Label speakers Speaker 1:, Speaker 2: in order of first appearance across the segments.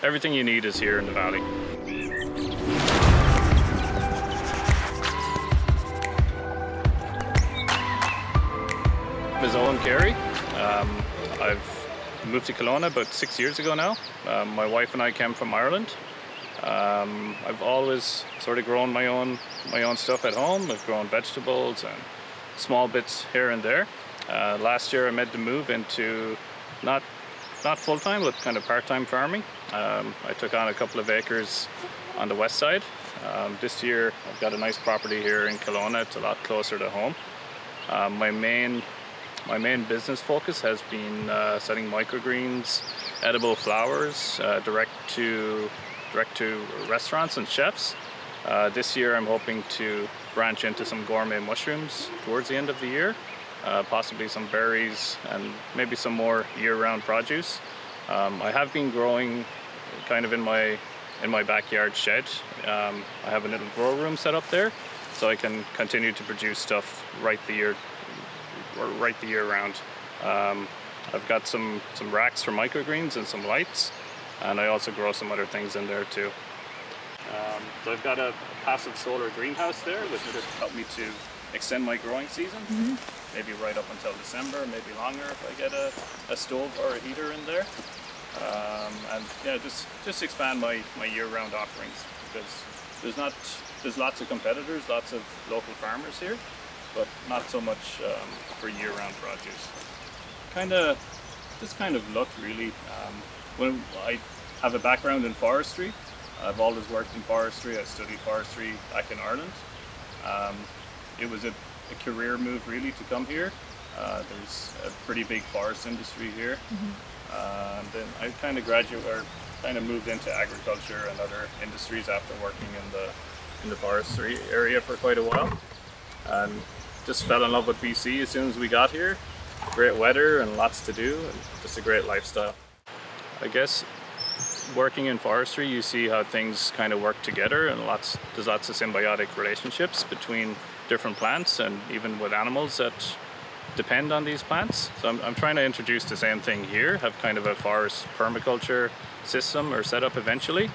Speaker 1: everything you need is here in the valley. Is Owin. I've moved to Kelowna about 6 years ago now. My wife and I came from Ireland. I've always sort of grown my own stuff at home. I've grown vegetables and small bits here and there. Last year I made the move into not full-time but kind of part-time farming. I took on a couple of acres on the west side. This year I've got a nice property here in Kelowna. It's a lot closer to home. My main business focus has been selling microgreens, edible flowers direct to restaurants and chefs. This year I'm hoping to branch into some gourmet mushrooms towards the end of the year, possibly some berries and maybe some more year-round produce. I have been growing kind of in my backyard shed. I have a little grow room set up there, so I can continue to produce stuff right the year round. I've got some racks for microgreens and some lights, and I also grow some other things in there too. So I've got a passive solar greenhouse there, which would help me to extend my growing season, maybe right up until December, maybe longer if I get a stove or a heater in there. And yeah, just expand my year-round offerings, because there's lots of competitors, lots of local farmers here, but not so much for year-round produce. Just kind of luck really. When I have a background in forestry, I've always worked in forestry. I studied forestry back in Ireland. It was a career move really to come here. There's a pretty big forest industry here. And then I kind of moved into agriculture and other industries after working in the forestry area for quite a while. And just fell in love with BC as soon as we got here. Great weather and lots to do, and just a great lifestyle. I guess working in forestry, you see how things kind of work together, and there's lots of symbiotic relationships between different plants and even with animals that depend on these plants. So I'm trying to introduce the same thing here, have kind of a forest permaculture system or setup eventually.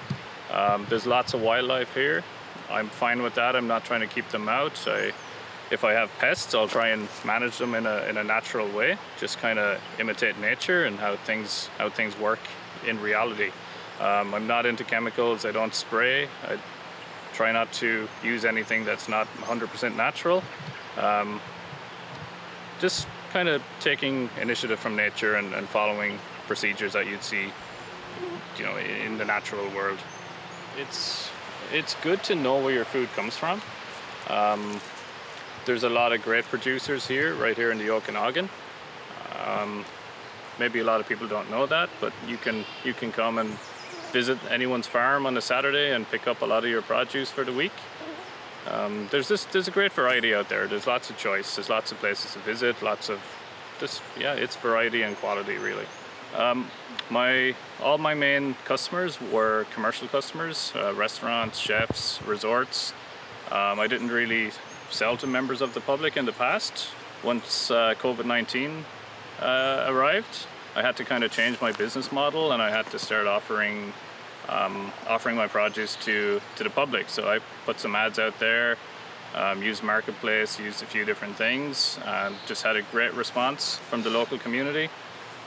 Speaker 1: There's lots of wildlife here. I'm fine with that. I'm not trying to keep them out. If I have pests, I'll try and manage them in a natural way, just kind of imitate nature and how things work in reality. I'm not into chemicals. I don't spray. I try not to use anything that's not 100% natural. Just kind of taking initiative from nature and following procedures that you'd see, in the natural world. It's good to know where your food comes from. There's a lot of great producers here, right here in the Okanagan. Maybe a lot of people don't know that, but you can come and visit anyone's farm on a Saturday and pick up a lot of your produce for the week. There's a great variety out there. There's lots of choice. There's lots of places to visit. It's variety and quality really. All my main customers were commercial customers, restaurants, chefs, resorts. I didn't really sell to members of the public in the past. Once COVID-19 arrived, I had to kind of change my business model, and I had to start offering my produce to the public. So I put some ads out there, used Marketplace, used a few different things, and just had a great response from the local community.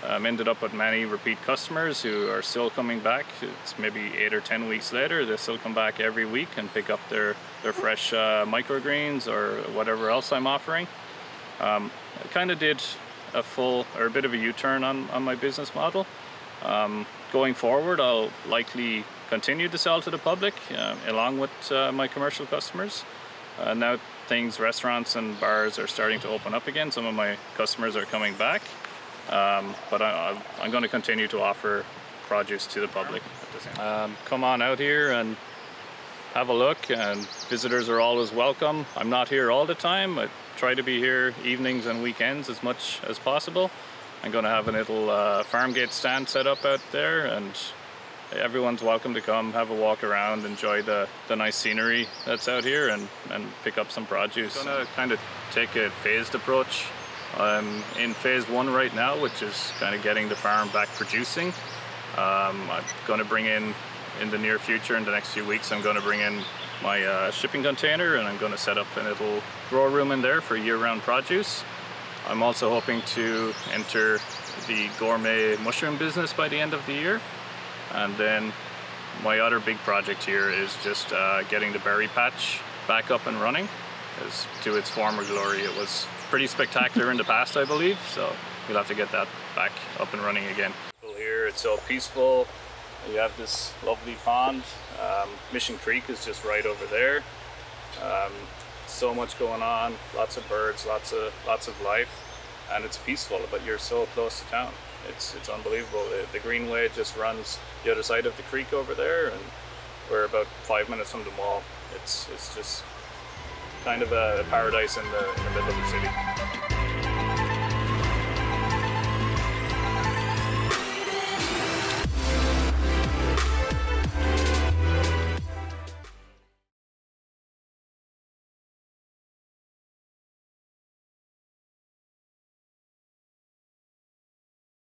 Speaker 1: Ended up with many repeat customers who are still coming back. It's maybe 8 or 10 weeks later, they still come back every week and pick up their fresh microgreens or whatever else I'm offering. I kind of did a bit of a U-turn on my business model. Going forward, I'll likely continue to sell to the public along with my commercial customers. Now restaurants and bars are starting to open up again. Some of my customers are coming back. But I'm going to continue to offer produce to the public at the same time. Come on out here and have a look, and visitors are always welcome. I'm not here all the time. I try to be here evenings and weekends as much as possible. I'm going to have a little farm gate stand set up out there, and everyone's welcome to come have a walk around, enjoy the nice scenery that's out here, and pick up some produce. I'm going to kind of take a phased approach. I'm in phase 1 right now, which is kind of getting the farm back producing. I'm going to bring in the near future, in the next few weeks, I'm going to bring in my shipping container, and I'm going to set up a little grow room in there for year-round produce. I'm also hoping to enter the gourmet mushroom business by the end of the year. And then my other big project here is just getting the berry patch back up and running as to its former glory. It was pretty spectacular in the past, I believe, so we'll have to get that back up and running again. Here it's so peaceful. You have this lovely pond. Mission Creek is just right over there. So much going on, lots of birds, lots of life, and it's peaceful, but you're so close to town. It's unbelievable. The greenway just runs the other side of the creek over there, and we're about 5 minutes from the mall. It's just kind of a paradise in the middle of the city.